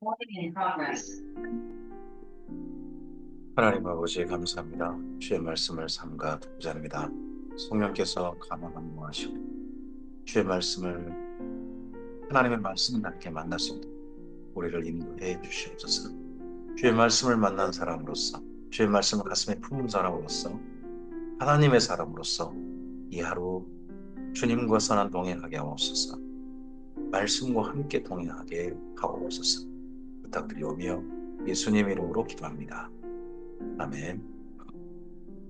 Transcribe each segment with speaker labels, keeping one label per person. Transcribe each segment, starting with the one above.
Speaker 1: Recording in progress.
Speaker 2: 하나님 아버지 감사합니다. 주의 말씀을 삼가 듣고자 합니다. 성령께서 감화감동하시고 주의 말씀을 하나님의 말씀을 함께 만날 수 있도록 우리를 인도해 주시옵소서. 주의 말씀을 만난 사람으로서 주의 말씀을 가슴에 품은 사람으로서 하나님의 사람으로서 이 하루 주님과 선한 동행하게 하옵소서. 말씀과 함께 동행하게 하옵소서. 부탁드리오며 예수님 이름으로 기도합니다. 아멘.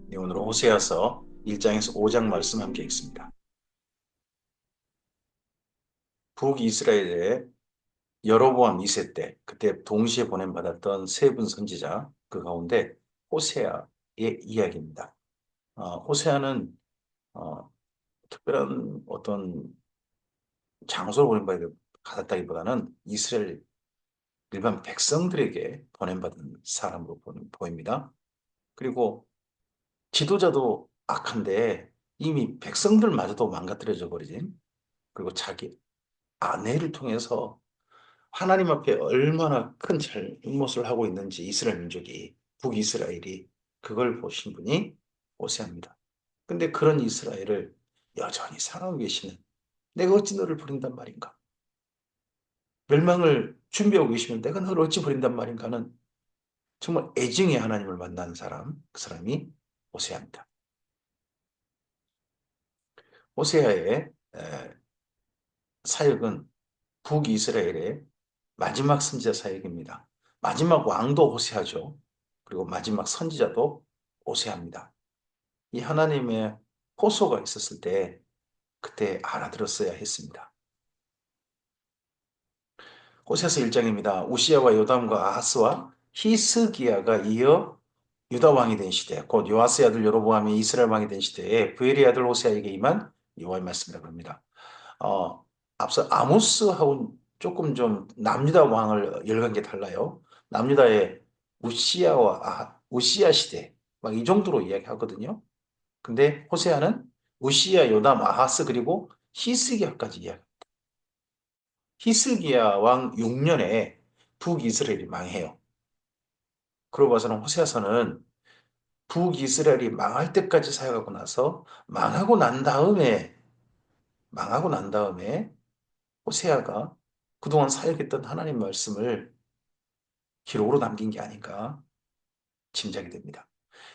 Speaker 2: 네, 오늘은 호세아서 1장에서 5장 말씀 함께 읽습니다. 북이스라엘의 여로보암 2세 때 그때 동시에 보냄받았던 세 분 선지자 그 가운데 호세아의 이야기입니다. 호세아는 어, 특별한 어떤 장소를 보냄받았다기보다는 이스라엘 일반 백성들에게 보냄받은 사람으로 보입니다. 그리고 지도자도 악한데 이미 백성들마저도 망가뜨려져 버리진, 그리고 자기 아내를 통해서 하나님 앞에 얼마나 큰 잘못을 하고 있는지 이스라엘 민족이, 북이스라엘이 그걸 보신 분이 호세아입니다. 근데 그런 이스라엘을 여전히 사랑하고 계시는, 내가 어찌 너를 버린단 말인가? 멸망을 준비하고 계시면 내가 너를 어찌 버린단 말인가는 정말 애증의 하나님을 만난 사람, 그 사람이 호세아입니다. 호세아의 사역은 북이스라엘의 마지막 선지자 사역입니다. 마지막 왕도 호세아죠. 그리고 마지막 선지자도 호세아입니다. 이 하나님의 호소가 있었을 때 그때 알아들었어야 했습니다. 호세아서 1장입니다. 우시야와 요담과 아하스와 히스기야가 이어 유다 왕이 된 시대, 곧 요아스의 아들 여로보암이 이스라엘 왕이 된 시대에 부엘의 아들 호세아에게 임한 여호와의 말씀이라고 합니다. 어, 앞서 아모스하고 조금 좀 남유다 왕을 열간 게 달라요. 남유다의 우시야 시대 막 이 정도로 이야기하거든요. 근데 호세아는 우시야, 요담, 아하스 그리고 히스기야까지 이야기. 히스기야 왕 6년에 북이스라엘이 망해요. 그러고 봐서는 호세아서는 북이스라엘이 망할 때까지 사역하고 나서 망하고 난 다음에 호세아가 그동안 사역했던 하나님 말씀을 기록으로 남긴 게 아닌가 짐작이 됩니다.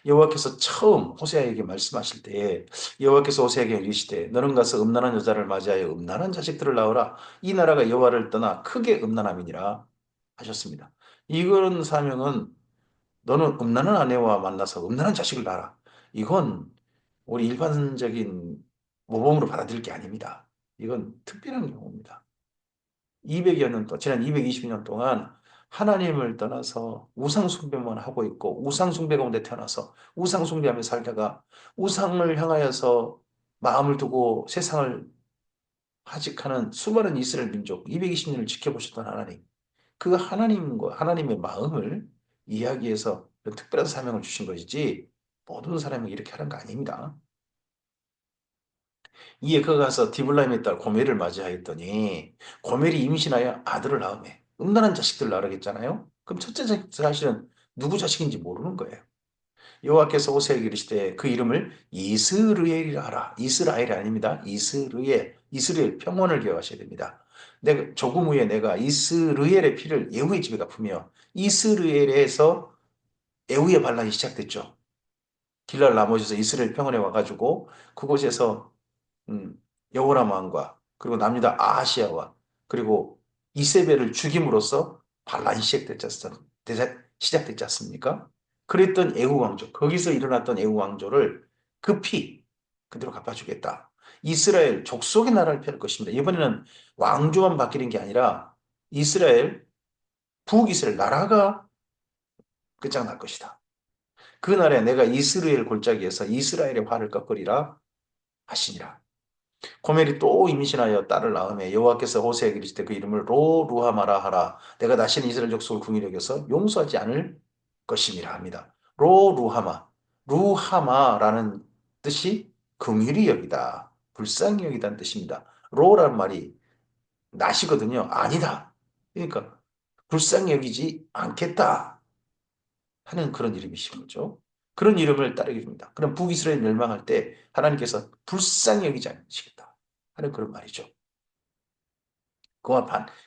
Speaker 2: 여호와께서 처음 호세아에게 말씀하실 때에 여호와께서 호세아에게 이르시되 너는 가서 음란한 여자를 맞이하여 음란한 자식들을 낳으라. 이 나라가 여호와를 떠나 크게 음란함이니라 하셨습니다. 이런 사명은 너는 음란한 아내와 만나서 음란한 자식을 낳아라. 이건 우리 일반적인 모범으로 받아들일 게 아닙니다. 이건 특별한 경우입니다. 200여 년 동안, 지난 220년 동안 하나님을 떠나서 우상숭배만 하고 있고, 우상숭배 가운데 태어나서 우상숭배하며 살다가 우상을 향하여서 마음을 두고 세상을 하직하는 수많은 이스라엘 민족 220년을 지켜보셨던 하나님, 그 하나님과 하나님의 마음을 이야기해서 특별한 사명을 주신 것이지 모든 사람이 이렇게 하는 거 아닙니다. 이에 그가 가서 디블라임의 딸 고멜을 맞이하였더니 고멜이 임신하여 아들을 낳으매 음란한 자식들을 낳으겠잖아요. 그럼 첫째 자식 사실은 누구 자식인지 모르는 거예요. 여호와께서 호세에게 이르시되 그 이름을 이스르엘이라 하라. 이스라엘이 아닙니다. 이스라엘 평원을 기억하셔야 됩니다. 내가 조금 후에 내가 이스르엘의 피를 예후의 집에 갚으며 이스라엘에서 예후의 반란이 시작됐죠. 길랄 나머지에서 이스라엘 평원에 와가지고 그곳에서 여호람 왕과 그리고 남유다 아하시아와 그리고 이세벨을 죽임으로써 반란이 시작됐지 않습니까? 그랬던 애후 왕조, 거기서 일어났던 애후 왕조를 급히 그대로 갚아주겠다. 이스라엘 족속의 나라를 펼 것입니다. 이번에는 왕조만 바뀌는 게 아니라 이스라엘, 북이스라엘 나라가 끝장날 것이다. 그 날에 내가 이스라엘 골짜기에서 이스라엘의 화를 꺾으리라 하시니라. 고멜이 또 임신하여 딸을 낳음에 여호와께서 호세에게 이르시되 그 이름을 로루하마라 하라. 내가 다시는 이스라엘 족속을 궁히 여겨서 용서하지 않을 것임이라 합니다. 로루하마, 루하마라는 뜻이 긍휼히 여기다, 불쌍히 여기다는 뜻입니다. 로라는 말이 낫이거든요. 아니다. 그러니까 불쌍히 여기지 않겠다 하는 그런 이름이신 거죠. 그런 이름을 따르게 됩니다. 그럼 북이스라엘 멸망할 때 하나님께서 불쌍히 여기지 않으시겠다 하는 그런 말이죠.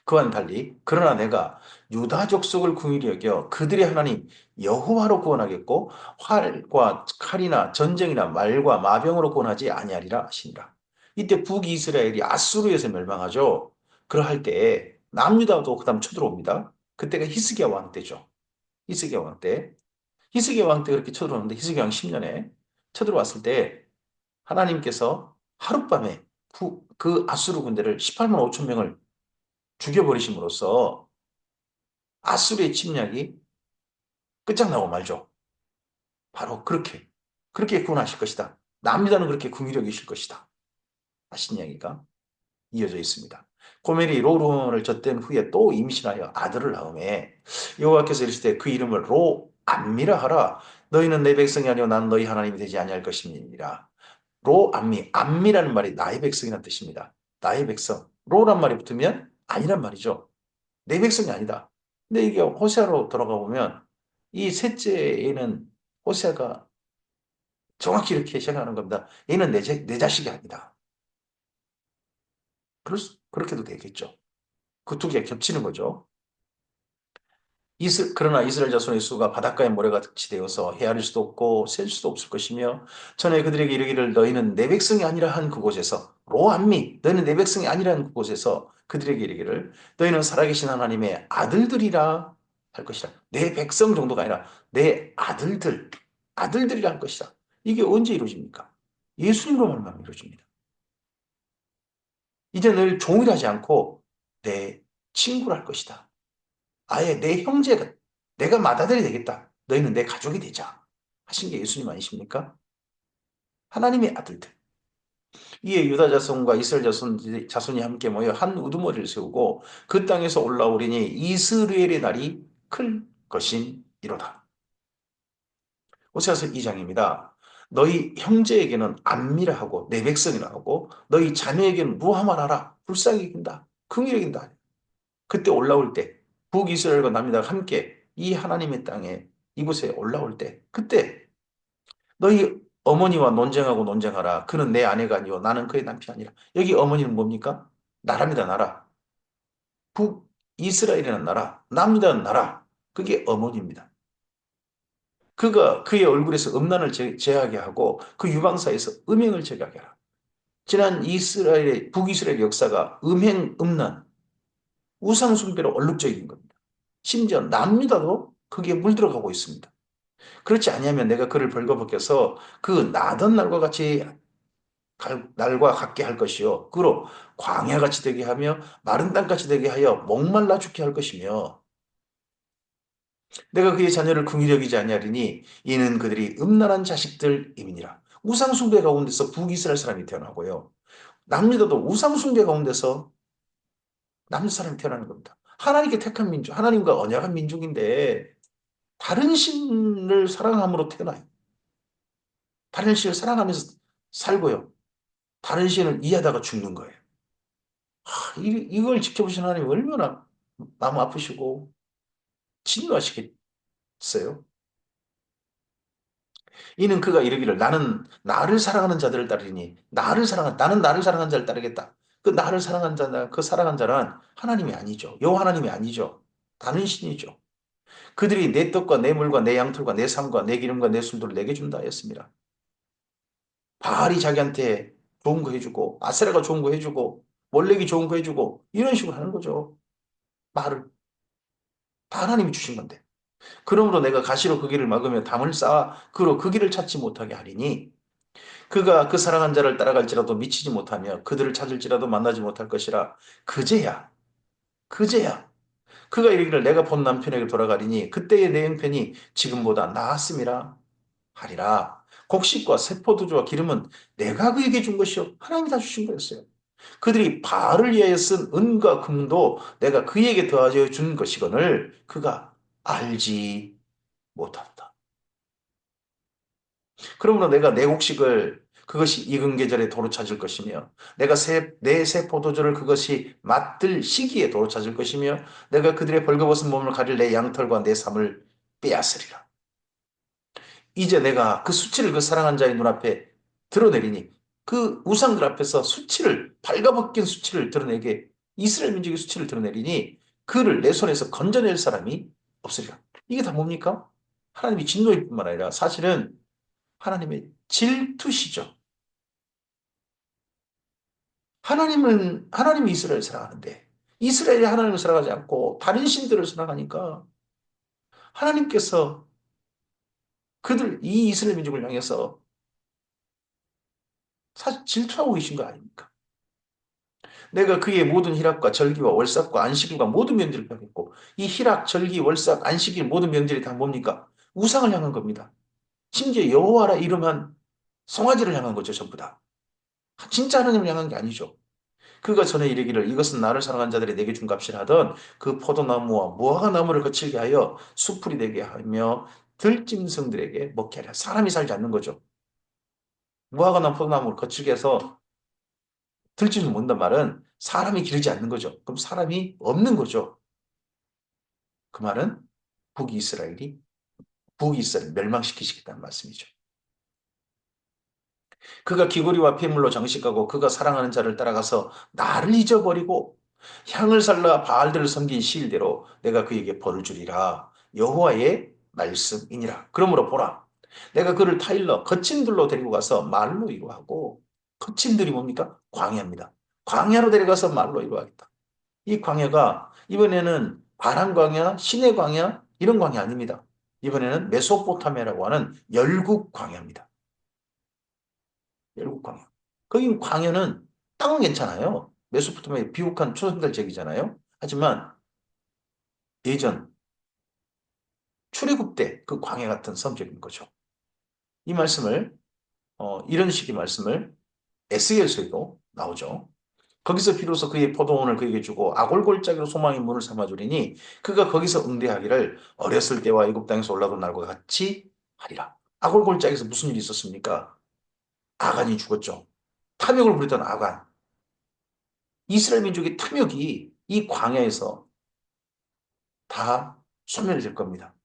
Speaker 2: 그와는 달리 그러나 내가 유다 족속을 긍휼히 여겨 그들의 하나님 여호와로 구원하겠고 활과 칼이나 전쟁이나 말과 마병으로 구원하지 아니하리라 하시니라. 이때 북이스라엘이 아수르에서 멸망하죠. 그러할 때 남유다도 그다음 쳐들어옵니다. 그때가 히스기야 왕 때죠. 히스기야 왕 때. 히스기야 왕 때 그렇게 쳐들어오는데 히스기야 왕 10년에 쳐들어왔을 때 하나님께서 하룻밤에 그 아수르 군대를 18만 5천 명을 죽여버리심으로써 아수르의 침략이 끝장나고 말죠. 바로 그렇게 구원하실 것이다. 남유다는 그렇게 궁휼히 여기실 것이다. 하신 이야기가 이어져 있습니다. 고멜이 로론을 젖댄 후에 또 임신하여 아들을 낳음에 여호와께서 이르시되 그 이름을 로암미라 하라. 너희는 내 백성이 아니요 나는 너희 하나님이 되지 아니할 것임이니라. 로암미, 암미라는 말이 나의 백성이라는 뜻입니다. 나의 백성. 로란 말이 붙으면 아니란 말이죠. 내 백성이 아니다. 근데 이게 호세아로 돌아가 보면 이 셋째에는 호세아가 정확히 이렇게 생각하는 겁니다. 얘는 내 자식이 아니다. 그렇게도 되겠죠. 그 두 개가 겹치는 거죠. 그러나 이스라엘 자손의 수가 바닷가의 모래같이 되어서 헤아릴 수도 없고 셀 수도 없을 것이며 전에 그들에게 이르기를 너희는 내 백성이 아니라 한 그곳에서 로암미 너희는 내 백성이 아니라 한 그곳에서 그들에게 이르기를 너희는 살아계신 하나님의 아들들이라 할 것이라. 내 백성 정도가 아니라 내 아들들이라 할 것이다. 이게 언제 이루어집니까? 예수님으로 말미암아 이루어집니다. 이제 늘 종이라지 않고 내 친구를 할 것이다. 아예 내 형제가, 내가 맏아들이 되겠다. 너희는 내 가족이 되자. 하신 게 예수님 아니십니까? 하나님의 아들들. 이에 유다 자손과 이스라엘 자손이 함께 모여 한 우두머리를 세우고 그 땅에서 올라오리니 이스라엘의 날이 클 것이니로다. 호세아서 2장입니다. 너희 형제에게는 안미라 하고 내 백성이라 하고 너희 자녀에게는 무하마라라 불쌍히 여긴다. 긍휼히 여긴다. 그때 올라올 때 북이스라엘과 남유다가 함께 이 하나님의 땅에 이곳에 올라올 때 그때 너희 어머니와 논쟁하라. 그는 내 아내가 아니요 나는 그의 남편이 아니라. 여기 어머니는 뭡니까? 나라입니다. 나라. 북이스라엘이라는 나라. 남유다는 나라. 그게 어머니입니다. 그가 그의 얼굴에서 음란을 제하게 하고 그 유방사에서 음행을 제하게 하라. 지난 북이스라엘 역사가 음행, 음란, 우상숭배로 얼룩져있는 겁니다. 심지어 남유다도 거기에 물들어가고 있습니다. 그렇지 아니하면 내가 그를 벌거벗겨서 그 나던 날과 같게 할 것이요. 그로 광야같이 되게 하며 마른 땅같이 되게 하여 목말라 죽게 할 것이며 내가 그의 자녀를 긍휼히 여기지 아니하리니 이는 그들이 음란한 자식들임이니라. 우상숭배 가운데서 북이스라엘 사람이 태어나고요. 남유다도 우상숭배 가운데서 남유 사람이 태어나는 겁니다. 하나님께 택한 민족, 하나님과 언약한 민족인데 다른 신을 사랑함으로 태어나요. 다른 신을 사랑하면서 살고요. 다른 신을 이해하다가 죽는 거예요. 이걸 지켜보신 하나님 얼마나 마음 아프시고 진노하시겠어요? 이는 그가 이르기를 나는 나를 사랑하는 자들을 따르니 나는 나를 사랑하는 자를 따르겠다. 그 나를 사랑한 자나 그 사랑한 자는 하나님이 아니죠. 여호와 하나님이 아니죠. 다른 신이죠. 그들이 내 떡과 내 물과 내 양털과 내 삶과 내 기름과 내 술들을 내게 준다 했습니다. 바알이 자기한테 좋은 거 해주고 아세라가 좋은 거 해주고 몰렉이 좋은 거 해주고 이런 식으로 하는 거죠. 말을 다 하나님이 주신 건데. 그러므로 내가 가시로 그 길을 막으며 담을 쌓아 그로 그 길을 찾지 못하게 하리니 그가 그 사랑한 자를 따라갈지라도 미치지 못하며 그들을 찾을지라도 만나지 못할 것이라 그제야 그제야 그가 이르기를 내가 본 남편에게 돌아가리니 그때의 내 형편이 지금보다 나았음이라 하리라. 곡식과 세포도주와 기름은 내가 그에게 준 것이요 하나님이 다 주신 거였어요. 그들이 바알을 위하여 쓴 은과 금도 내가 그에게 더하여 준 것이거늘 그가 알지 못한다. 그러므로 내가 내 곡식을 그것이 익은 계절에 도로 찾을 것이며 내가 내 새 포도주를 그것이 맛들 시기에 도로 찾을 것이며 내가 그들의 벌거벗은 몸을 가릴 내 양털과 내 삶을 빼앗으리라. 이제 내가 그 수치를 그 사랑한 자의 눈앞에 드러내리니 그 우상들 앞에서 수치를 발가벗긴 수치를 드러내게 이스라엘 민족의 수치를 드러내리니 그를 내 손에서 건져낼 사람이 없으리라. 이게 다 뭡니까? 하나님이 진노일 뿐만 아니라 사실은 하나님의 질투시죠. 하나님이 이스라엘을 사랑하는데 이스라엘이 하나님을 사랑하지 않고 다른 신들을 사랑하니까 하나님께서 이 이스라엘 민족을 향해서 사실 질투하고 계신 거 아닙니까? 내가 그의 모든 희락과 절기와 월삭과 안식일과 모든 명절을 펴겠고 이 희락, 절기, 월삭, 안식일 모든 명절이 다 뭡니까? 우상을 향한 겁니다. 심지어 여호와라 이름한 송아지를 향한 거죠, 전부 다. 진짜 하나님을 향한 게 아니죠. 그가 전에 이르기를 이것은 나를 사랑한 자들이 내게 준 값이라 하던 그 포도나무와 무화과 나무를 거칠게 하여 수풀이 되게 하며 들짐승들에게 먹게 하라. 사람이 살지 않는 거죠. 무화과 나무, 포도나무를 거칠게 해서 들짐승 먹는단 말은 사람이 기르지 않는 거죠. 그럼 사람이 없는 거죠. 그 말은 북이스라엘이 북이스라엘 멸망시키시겠다는 말씀이죠. 그가 귀고리와 폐물로 장식하고 그가 사랑하는 자를 따라가서 나를 잊어버리고 향을 살라 바알들을 섬긴 시일대로 내가 그에게 벌을 주리라. 여호와의 말씀이니라. 그러므로 보라. 내가 그를 타일러 거친 들로 데리고 가서 말로 이루하고 거친 들이 뭡니까? 광야입니다. 광야로 데려가서 말로 이루하겠다. 이 광야가 이번에는 아람 광야, 시내 광야 이런 광야 아닙니다. 이번에는 메소포타미아라고 하는 열국 광야입니다. 열국 광야. 거기 광야는 땅은 괜찮아요. 메소포타미아 비옥한 초생달 지역이잖아요. 하지만 예전 출애굽 때 그 광야 같은 성격인 거죠. 이 말씀을 이런 식의 말씀을 에스겔서에도 나오죠. 거기서 비로소 그의 포도원을 그에게 주고 아골골짜기로 소망의 문을 삼아주리니 그가 거기서 응대하기를 어렸을 때와 애굽 땅에서 올라온 날과 같이 하리라. 아골골짜기에서 무슨 일이 있었습니까? 아간이 죽었죠. 탐욕을 부리던 아간. 이스라엘 민족의 탐욕이 이 광야에서 다 소멸될 겁니다.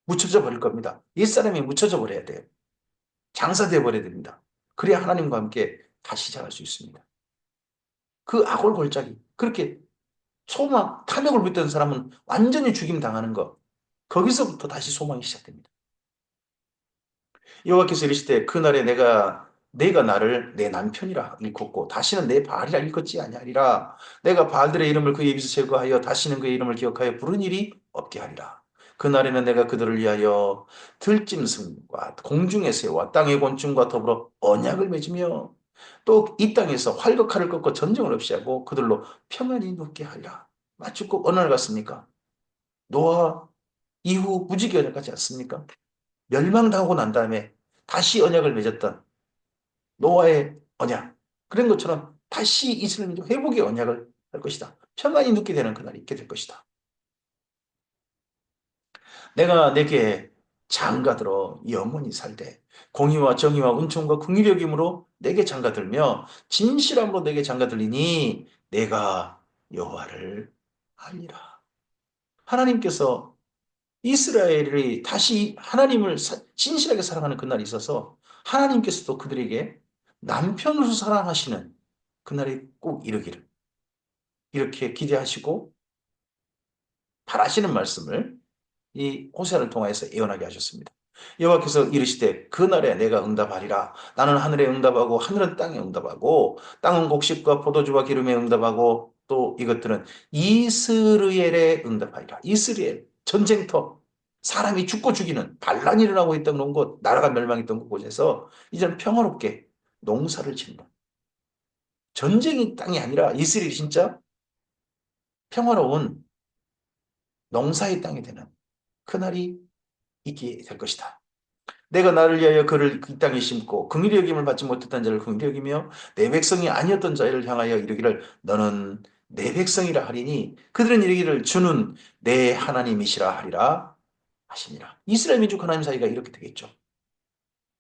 Speaker 2: 묻혀져 버릴 겁니다. 옛사람이 묻혀져 버려야 돼요. 장사되어 버려야 됩니다. 그래야 하나님과 함께 다시 시작할 수 있습니다. 그 아골골짜기 그렇게 소망, 탐욕을 믿던 사람은 완전히 죽임 당하는 것. 거기서부터 다시 소망이 시작됩니다. 여호와께서 이르시되 그날에 내가 나를 내 남편이라 일컫고 다시는 내 바알이라 일컫지 아니하리라. 내가 바알들의 이름을 그의 입에서 제거하여 다시는 그의 이름을 기억하여 부른 일이 없게 하리라. 그날에는 내가 그들을 위하여 들짐승과 공중의 새와 땅의 곤충과 더불어 언약을 맺으며 또 이 땅에서 활과 칼을 꺾고 전쟁을 없이 하고 그들로 평안히 눕게 하리라. 마치 꼭 어느 날 같습니까? 노아 이후 무지개 언약 같지 않습니까? 멸망당하고 난 다음에 다시 언약을 맺었던 노아의 언약. 그런 것처럼 다시 이스라엘 민족 회복의 언약을 할 것이다. 평안히 눕게 되는 그날이 있게 될 것이다. 내가 내게 장가들어 영원히 살되 공의와 정의와 은총과 긍휼의 여김으로 내게 장가들며 진실함으로 내게 장가들리니 내가 여호와를 알리라. 하나님께서 이스라엘이 다시 하나님을 진실하게 사랑하는 그날이 있어서 하나님께서도 그들에게 남편으로 사랑하시는 그날이 꼭 이르기를 이렇게 기대하시고 바라시는 말씀을 이 호세아를 통하여서 예언하게 하셨습니다. 여호와께서 이르시되 그날에 내가 응답하리라. 나는 하늘에 응답하고 하늘은 땅에 응답하고 땅은 곡식과 포도주와 기름에 응답하고 또 이것들은 이스르엘에 응답하리라. 이스라엘 전쟁터 사람이 죽고 죽이는 반란이 일어나고 있던 그런 곳 나라가 멸망했던 그곳에서 이제는 평화롭게 농사를 짓는 전쟁의 땅이 아니라 이스라엘이 진짜 평화로운 농사의 땅이 되는 그날이 있게 될 것이다. 내가 나를 위하여 그를 이 땅에 심고 긍휼히 여김을 받지 못했던 자를 긍휼히 여기며 내 백성이 아니었던 자를 향하여 이르기를 너는 내 백성이라 하리니 그들은 이르기를 주는 내 하나님이시라 하리라 하시니라. 이스라엘 민족 하나님 사이가 이렇게 되겠죠.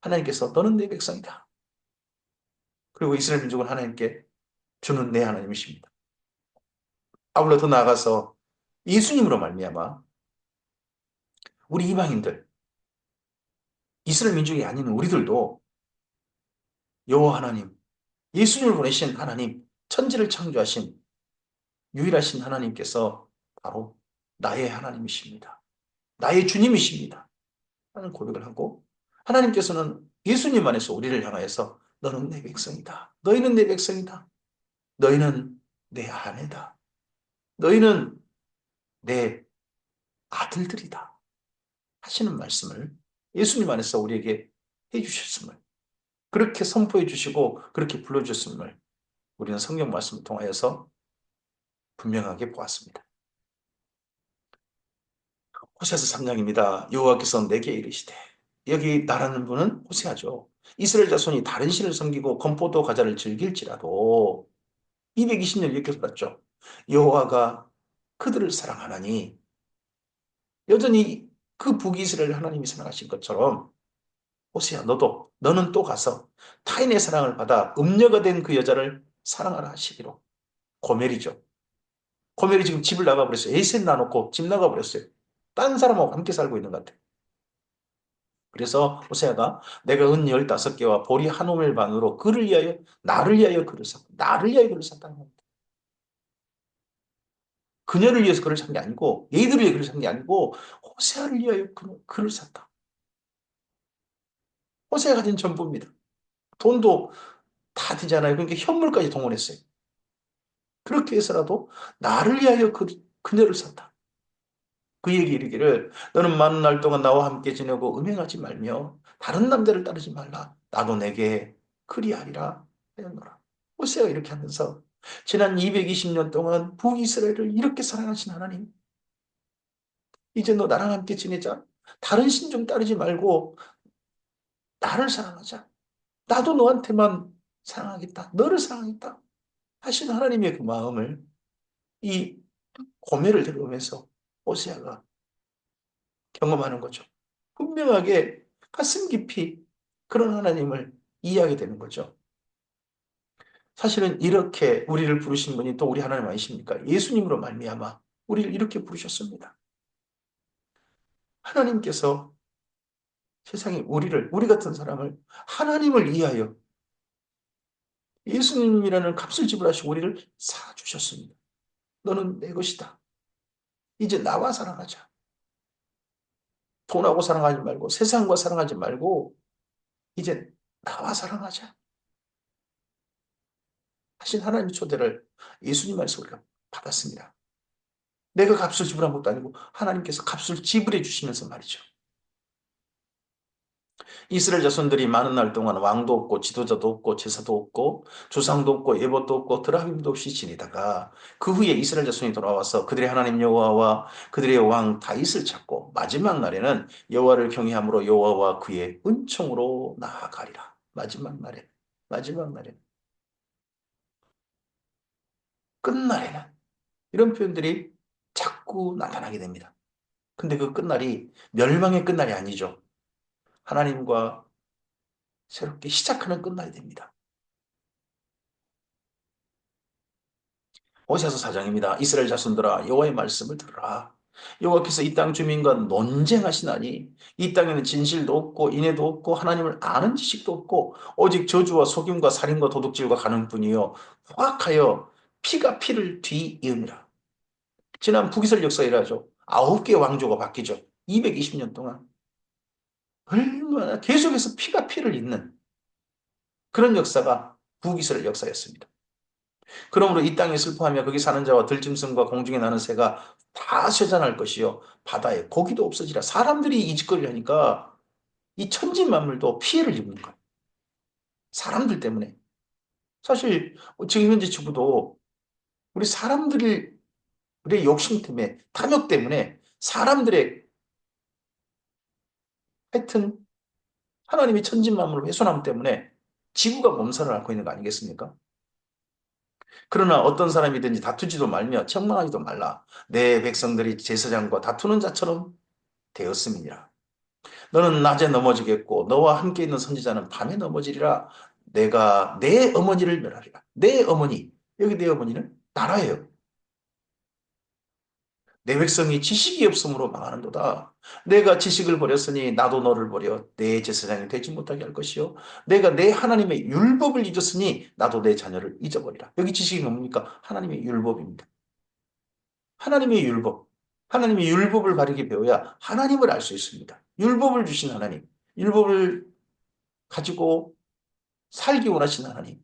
Speaker 2: 하나님께서 너는 내 백성이다. 그리고 이스라엘 민족은 하나님께 주는 내 하나님이십니다. 아울러 더 나아가서 예수님으로 말미암아 우리 이방인들, 이스라엘 민족이 아닌 우리들도 여호와 하나님, 예수님을 보내신 하나님, 천지를 창조하신 유일하신 하나님께서 바로 나의 하나님이십니다. 나의 주님이십니다. 하는 고백을 하고 하나님께서는 예수님 안에서 우리를 향하여서 너는 내 백성이다. 너희는 내 백성이다. 너희는 내 아내다. 너희는 내 아들들이다. 하시는 말씀을 예수님 안에서 우리에게 해주셨음을 그렇게 선포해 주시고 그렇게 불러주셨음을 우리는 성경 말씀을 통하여서 분명하게 보았습니다. 호세아서 3장입니다. 여호와께서 내게 이르시되 여기 나라는 분은 호세아죠. 이스라엘 자손이 다른 신을 섬기고 건포도 과자를 즐길지라도 220년 이렇게 살았죠. 여호와가 그들을 사랑하나니 여전히 그 북이스라엘 하나님이 사랑하신 것처럼 호세아 너는 또 가서 타인의 사랑을 받아 음녀가 된 그 여자를 사랑하라 하시기로. 고멜이죠. 고멜이 지금 집을 나가버렸어요. 에이센 놔놓고 집 나가버렸어요. 딴 사람하고 함께 살고 있는 것 같아요. 그래서 호세아가 내가 은 15개와 보리 한 오멜 반으로 그를 위하여 나를 위하여 그를 샀다. 나를 위하여 그를 샀다는 겁니다. 그녀를 위해서 그를 산 게 아니고 얘들을 위해 그를 산 게 아니고 호세아를 위하여 그를 샀다. 호세아가 가진 전부입니다. 돈도 다 되잖아요. 그러니까 현물까지 동원했어요. 그렇게 해서라도 나를 위하여 그녀를 샀다. 그에게 이르기를 너는 많은 날 동안 나와 함께 지내고 음행하지 말며 다른 남자를 따르지 말라. 나도 내게 그리하리라 하였노라. 호세아가 이렇게 하면서 지난 220년 동안 북이스라엘을 이렇게 사랑하신 하나님, 이제 너 나랑 함께 지내자. 다른 신 좀 따르지 말고 나를 사랑하자. 나도 너한테만 사랑하겠다. 너를 사랑하겠다. 하신 하나님의 그 마음을 이 고뇌를 들어오면서 호세아가 경험하는 거죠. 분명하게 가슴 깊이 그런 하나님을 이해하게 되는 거죠. 사실은 이렇게 우리를 부르신 분이 또 우리 하나님 아니십니까? 예수님으로 말미암아 우리를 이렇게 부르셨습니다. 하나님께서 세상에 우리 같은 사람을 하나님을 이해하여 예수님이라는 값을 지불하시고 우리를 사주셨습니다. 너는 내 것이다. 이제 나와 사랑하자. 돈하고 사랑하지 말고 세상과 사랑하지 말고 이제 나와 사랑하자. 하신 하나님의 초대를 예수님 안에서 우리가 받았습니다. 내가 값을 지불한 것도 아니고 하나님께서 값을 지불해 주시면서 말이죠. 이스라엘 자손들이 많은 날 동안 왕도 없고 지도자도 없고 제사도 없고 조상도 없고 예법도 없고 드라빔도 없이 지내다가 그 후에 이스라엘 자손이 돌아와서 그들의 하나님 여호와와 그들의 왕 다윗을 찾고 마지막 날에는 여호와를 경외함으로 여호와와 그의 은총으로 나아가리라. 마지막 날에 끝날에는 이런 표현들이 자꾸 나타나게 됩니다. 근데 그 끝날이 멸망의 끝날이 아니죠. 하나님과 새롭게 시작하는 끝날이 됩니다. 호세아서 4장입니다. 이스라엘 자손들아 여호와의 말씀을 들으라. 여호와께서 이 땅 주민과 논쟁하시나니 이 땅에는 진실도 없고 인애도 없고 하나님을 아는 지식도 없고 오직 저주와 속임과 살인과 도둑질과 가는뿐이요 후악하여 피가 피를 뒤이음이라. 지난 북이스라엘 역사 일하죠. 9개의 왕조가 바뀌죠. 220년 동안 얼마나 계속해서 피가 피를 잇는 그런 역사가 북이스라엘 역사였습니다. 그러므로 이 땅에 슬퍼하며 거기 사는 자와 들짐승과 공중에 나는 새가 다 쇠잔할 것이요 바다에 고기도 없어지라. 사람들이 이 짓거리를 하니까 이 천지 만물도 피해를 입는 거예요. 사람들 때문에. 사실 지금 현재 지구도 우리 사람들의 욕심 때문에 탐욕 때문에 사람들의 하여튼 하나님이 천지 만물을 훼손함 때문에 지구가 몸살을 앓고 있는 거 아니겠습니까? 그러나 어떤 사람이든지 다투지도 말며 책망하지도 말라. 내 백성들이 제사장과 다투는 자처럼 되었음이니라. 너는 낮에 넘어지겠고 너와 함께 있는 선지자는 밤에 넘어지리라. 내가 내 어머니를 멸하리라. 내 어머니, 여기 내 어머니는 나라예요. 내 백성이 지식이 없으므로 망하는도다. 내가 지식을 버렸으니 나도 너를 버려 내 제사장이 되지 못하게 할 것이요. 내가 내 하나님의 율법을 잊었으니 나도 내 자녀를 잊어버리라. 여기 지식이 뭡니까? 하나님의 율법입니다. 하나님의 율법. 하나님의 율법을 바르게 배워야 하나님을 알 수 있습니다. 율법을 주신 하나님. 율법을 가지고 살기 원하시는 하나님.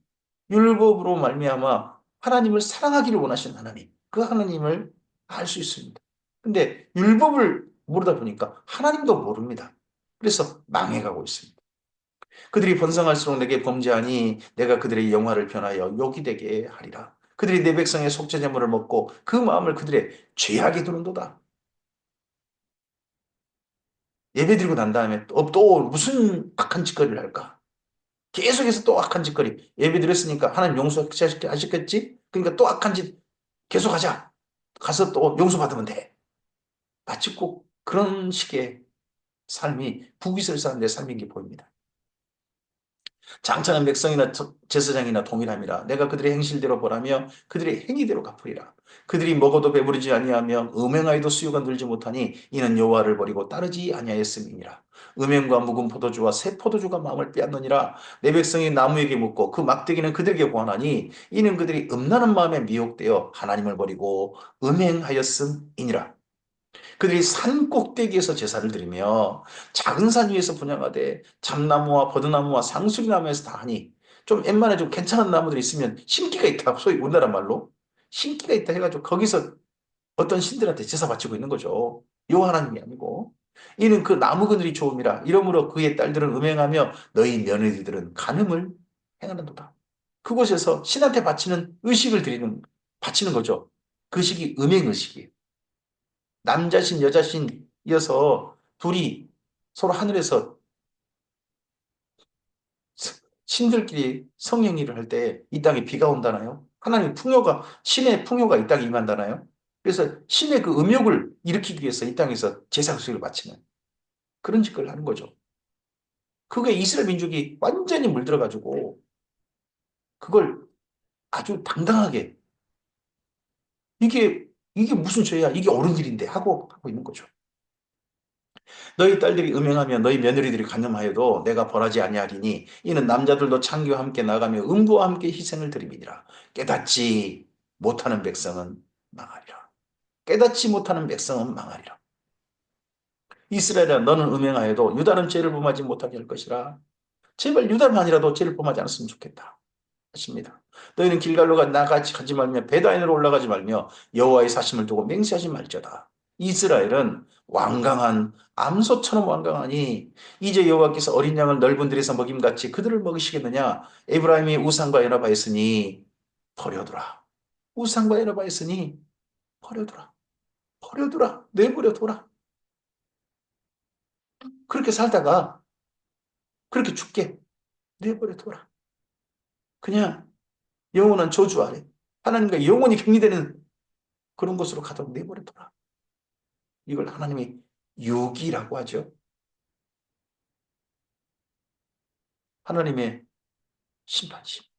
Speaker 2: 율법으로 말미암아 하나님을 사랑하기를 원하시는 하나님. 그 하나님을 알 수 있습니다. 근데 율법을 모르다 보니까 하나님도 모릅니다. 그래서 망해가고 있습니다. 그들이 번성할수록 내게 범죄하니 내가 그들의 영화를 변하여 욕이 되게 하리라. 그들이 내 백성의 속죄제물을 먹고 그 마음을 그들의 죄악에 두는도다. 예배드리고 난 다음에 또 무슨 악한 짓거리를 할까? 계속해서 또 악한 짓거리. 예배드렸으니까 하나님 용서하셨겠지? 그러니까 또 악한 짓 계속하자. 가서 또 용서받으면 돼. 마치 꼭 그런 식의 삶이 북이스라엘 사람들의 삶인 게 보입니다. 장차는 백성이나 제사장이나 동일함이라 내가 그들의 행실대로 벌하며 그들의 행위대로 갚으리라. 그들이 먹어도 배부르지 아니하며 음행하여도 수요가 늘지 못하니 이는 여호와를 버리고 따르지 아니하였음이니라. 음행과 묵은 포도주와 새 포도주가 마음을 빼앗느니라. 내 백성이 나무에게 묻고 그 막대기는 그들에게 고하나니 이는 그들이 음란한 마음에 미혹되어 하나님을 버리고 음행하였음이니라. 그들이 산 꼭대기에서 제사를 드리며 작은 산 위에서 분향하되 참나무와 버드나무와 상수리나무에서 다 하니 좀 웬만한 좀 괜찮은 나무들이 있으면 신기가 있다. 소위 우리나라 말로 신기가 있다 해가지고 거기서 어떤 신들한테 제사 바치고 있는 거죠. 요 하나님이 아니고 이는 그 나무 그늘이 좋음이라 이러므로 그의 딸들은 음행하며 너희 며느리들은 간음을 행하는도다. 그곳에서 신한테 바치는 의식을 바치는 거죠. 그 식이 음행 의식이에요. 남자신 여자신이어서 둘이 서로 하늘에서 신들끼리 성행위를 할 때 이 땅에 비가 온다나요? 하나님 신의 풍요가 이 땅에 임한다나요? 그래서 신의 그 음욕을 일으키기 위해서 이 땅에서 제사식을 바치는 그런 짓을 하는 거죠. 그게 이스라엘 민족이 완전히 물들어가지고 그걸 아주 당당하게 이게 무슨 죄야? 이게 옳은 일인데 하고 있는 거죠. 너희 딸들이 음행하며 너희 며느리들이 간음하여도 내가 벌하지 아니하리니 이는 남자들도 창기와 함께 나가며 음부와 함께 희생을 드림이니라. 깨닫지 못하는 백성은 망하리라. 깨닫지 못하는 백성은 망하리라. 이스라엘아 너는 음행하여도 유다는 죄를 범하지 못하게 할 것이라. 제발 유다만이라도 죄를 범하지 않았으면 좋겠다. 하십니다. 너희는 길갈로가 가지 말며 베다인으로 올라가지 말며 여호와의 사심을 두고 맹세하지 말지어다. 이스라엘은 완강한 암소처럼 완강하니 이제 여호와께서 어린 양을 넓은 들에서 먹임같이 그들을 먹이시겠느냐. 에브라임이 우상과 연합하였으니 버려두라. 우상과 연합하였으니 버려두라. 버려두라. 내버려둬라. 그렇게 살다가 그렇게 죽게 내버려둬라. 그냥 영원한 저주 아래 하나님과 영원히 격리되는 그런 곳으로 가도록 내버려둬라. 이걸 하나님이 유기라고 하죠. 하나님의 심판이십니다.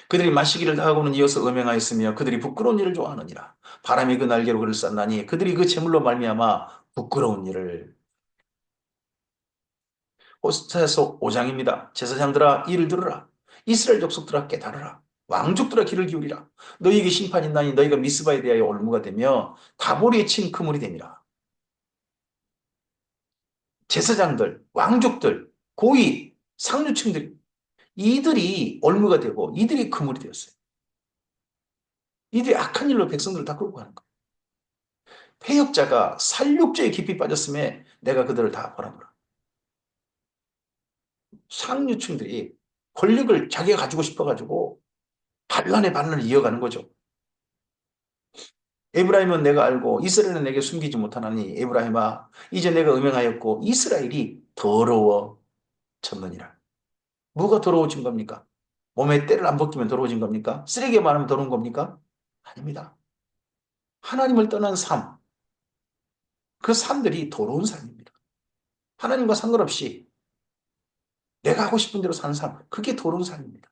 Speaker 2: 그들이 마시기를 다하고는 이어서 음행하였으며 그들이 부끄러운 일을 좋아하느니라. 바람이 그 날개로 그를 쌌나니 그들이 그 재물로 말미암아 부끄러운 일을 호스타에서 5장입니다. 제사장들아 이를 들으라. 이스라엘 족속들아 깨달으라. 왕족들아 귀를 기울이라. 너희에게 심판이 있나니 너희가 미스바에 대하여 올무가 되며 다보리에 친 그물이 되니라. 제사장들, 왕족들, 고위, 상류층들 이들이 올무가 되고 이들이 그물이 되었어요. 이들이 악한 일로 백성들을 다 끌고 가는 거예요. 폐역자가 살육죄에 깊이 빠졌음에 내가 그들을 다 벌하노라. 상류층들이 권력을 자기가 가지고 싶어가지고 반란의 반란을 이어가는 거죠. 에브라임은 내가 알고 이스라엘은 내게 숨기지 못하나니 에브라임아 이제 내가 음행하였고 이스라엘이 더러워졌느니라. 뭐가 더러워진 겁니까? 몸에 때를 안 벗기면 더러워진 겁니까? 쓰레기에 많으면 더러운 겁니까? 아닙니다. 하나님을 떠난 삶, 그 삶들이 더러운 삶입니다. 하나님과 상관없이 내가 하고 싶은 대로 사는 삶. 그게 도로운 삶입니다.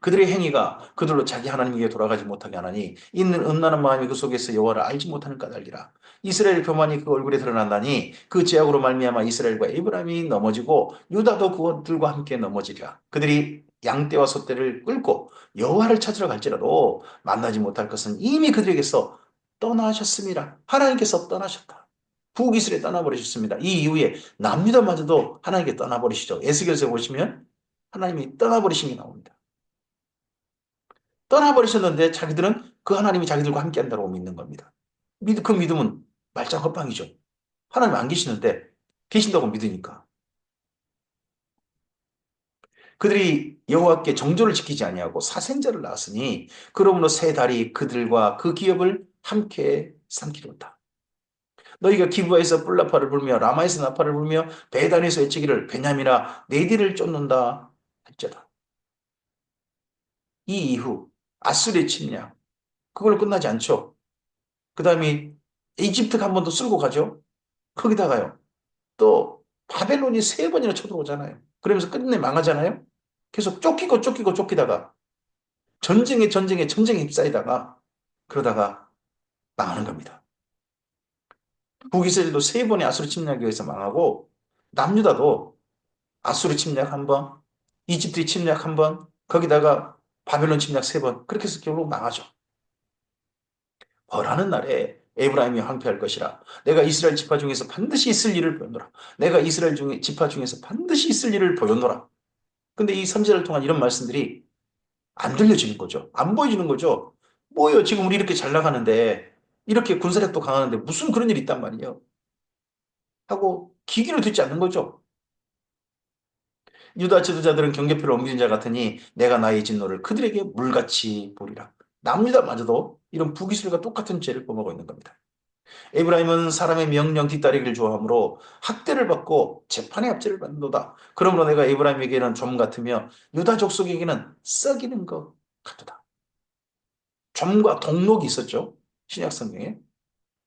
Speaker 2: 그들의 행위가 그들로 자기 하나님에게 돌아가지 못하게 하나니 있는 음란한 마음이 그 속에서 여호와를 알지 못하는 까닭이라. 이스라엘 교만이 그 얼굴에 드러난다니 그 죄악으로 말미암아 이스라엘과 에브라임이 넘어지고 유다도 그들과 함께 넘어지리라. 그들이 양떼와 소떼를 끌고 여호와를 찾으러 갈지라도 만나지 못할 것은 이미 그들에게서 떠나셨습니다. 하나님께서 떠나셨다. 북이스라엘 떠나버리셨습니다. 이 이후에 남유다마저도 하나님께 떠나버리시죠. 에스겔서에 보시면 하나님이 떠나버리신 게 나옵니다. 떠나버리셨는데 자기들은 그 하나님이 자기들과 함께 한다고 믿는 겁니다. 그 믿음은 말짱 헛방이죠. 하나님 안 계시는데 계신다고 믿으니까. 그들이 여호와께 정조를 지키지 아니하고 사생자를 낳았으니 그러므로 새 달이 그들과 그 기업을 함께 삼키렸다. 너희가 기브아에서 뿔나파를 불며 라마에서 나파를 불며 베단에서 외치기를 베냐민아 내 뒤를 쫓는다 할지어다. 이 이후 아수르의 침략 그걸로 끝나지 않죠. 그 다음에 이집트가 한 번 더 쓸고 가죠. 거기다가요. 또 바벨론이 세 번이나 쳐들어오잖아요. 그러면서 끝내 망하잖아요. 계속 쫓기고 쫓기고 쫓기다가 전쟁에 휩싸이다가 그러다가 망하는 겁니다. 북이스라엘도 세 번의 아수르 침략에 의해서 망하고 남유다도 아수르 침략 한 번, 이집트 침략 한 번, 거기다가 바벨론 침략 세 번. 그렇게 해서 결국 망하죠. 벌하는 날에 에브라임이 황폐할 것이라. 내가 이스라엘 지파 중에서 반드시 있을 일을 보여노라. 내가 이스라엘 지파 중에서 반드시 있을 일을 보여노라. 근데 이 3절을 통한 이런 말씀들이 안 들려지는 거죠. 안 보여지는 거죠. 뭐예요? 지금 우리 이렇게 잘 나가는데, 이렇게 군사력도 강하는데 무슨 그런 일이 있단 말이에요. 하고 귀기를 듣지 않는 거죠. 유다 지도자들은 경계표를 옮기는 자 같으니 내가 나의 진노를 그들에게 물같이 보리라. 남유다마저도 이런 북이스라엘과 똑같은 죄를 범하고 있는 겁니다. 에브라임은 사람의 명령 뒤따르기를 좋아하므로 학대를 받고 재판의 압제를 받는도다. 그러므로 내가 에브라임에게는 좀 같으며 유다 족속에게는 썩이는 것 같도다. 점과 동록이 있었죠. 신약 성경에.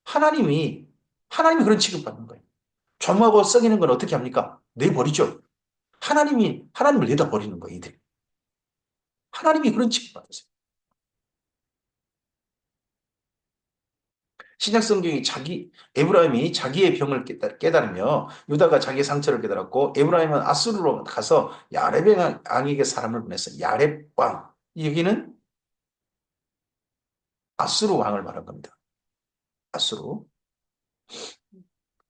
Speaker 2: 하나님이 하나님이 그런 취급받는 거예요. 점하고 썩이는 건 어떻게 합니까? 내버리죠. 하나님을 내다 버리는 거예요, 이들이. 하나님이 그런 취급받으세요. 신약 성경이 에브라임이 자기의 병을 깨달으며 유다가 자기의 상처를 깨달았고 에브라임은 아수르로 가서 야렙 왕에게 사람을 보냈어요. 야렙 왕. 여기는 아수르 왕을 말한 겁니다. 아수르.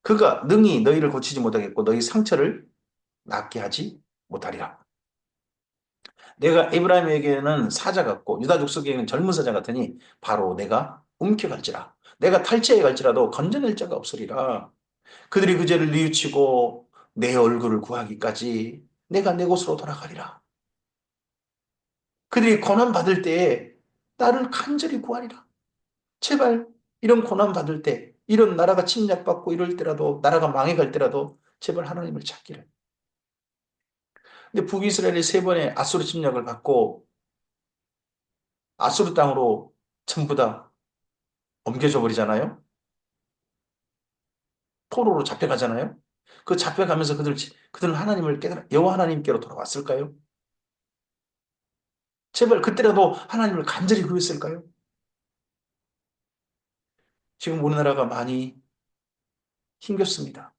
Speaker 2: 그가 능히 너희를 고치지 못하겠고 너희 상처를 낫게 하지 못하리라. 내가 에브라임에게는 사자 같고 유다 족속에게는 젊은 사자 같으니 바로 내가 움켜갈지라. 내가 탈취해 갈지라도 건져낼 자가 없으리라. 그들이 그 죄를 뉘우치고 내 얼굴을 구하기까지 내가 내 곳으로 돌아가리라. 그들이 고난 받을 때에 나를 간절히 구하리라. 제발 이런 고난 받을 때, 이런 나라가 침략받고 이럴 때라도, 나라가 망해갈 때라도 제발 하나님을 찾기를. 근데 북이스라엘이 세 번의 아수르 침략을 받고 아수르 땅으로 전부 다 옮겨져 버리잖아요. 포로로 잡혀가잖아요. 그 잡혀가면서 그들은 하나님을 여호와 하나님께로 돌아왔을까요? 제발 그때라도 하나님을 간절히 구했을까요? 지금 우리나라가 많이 힘겹습니다.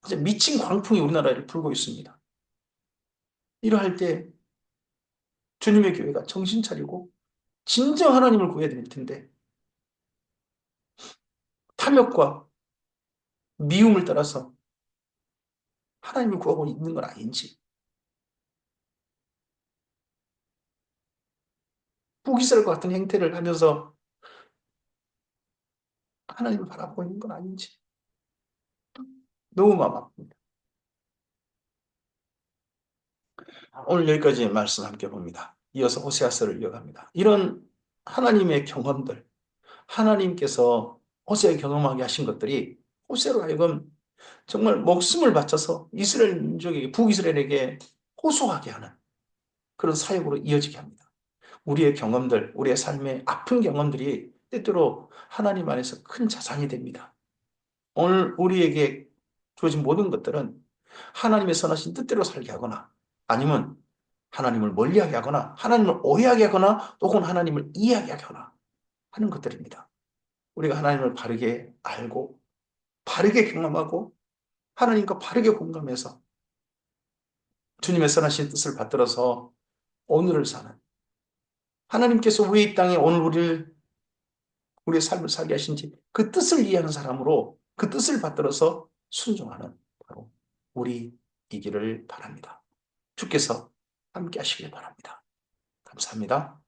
Speaker 2: 이제 미친 광풍이 우리나라를 불고 있습니다. 이러할 때 주님의 교회가 정신 차리고 진정 하나님을 구해야 될 텐데 탐욕과 미움을 따라서 하나님을 구하고 있는 건 아닌지 북이스라엘과 같은 행태를 하면서 하나님을 바라보고 있는 건 아닌지 너무 마음 아픕니다. 오늘 여기까지 말씀 함께 봅니다. 이어서 호세아서를 이어갑니다. 이런 하나님의 경험들, 하나님께서 호세에 경험하게 하신 것들이 호세로 하여금 정말 목숨을 바쳐서 이스라엘 민족에게, 북이스라엘에게 호소하게 하는 그런 사역으로 이어지게 합니다. 우리의 경험들, 우리의 삶의 아픈 경험들이 때때로 하나님 안에서 큰 자산이 됩니다. 오늘 우리에게 주어진 모든 것들은 하나님의 선하신 뜻대로 살게 하거나 아니면 하나님을 멀리하게 하거나 하나님을 오해하게 하거나 혹은 하나님을 이해하게 하거나 하는 것들입니다. 우리가 하나님을 바르게 알고 바르게 경험하고 하나님과 바르게 공감해서 주님의 선하신 뜻을 받들어서 오늘을 사는 하나님께서 왜 이 땅에 오늘 우리의 삶을 살게 하신지 그 뜻을 이해하는 사람으로 그 뜻을 받들어서 순종하는 바로 우리이기를 바랍니다. 주께서 함께 하시길 바랍니다. 감사합니다.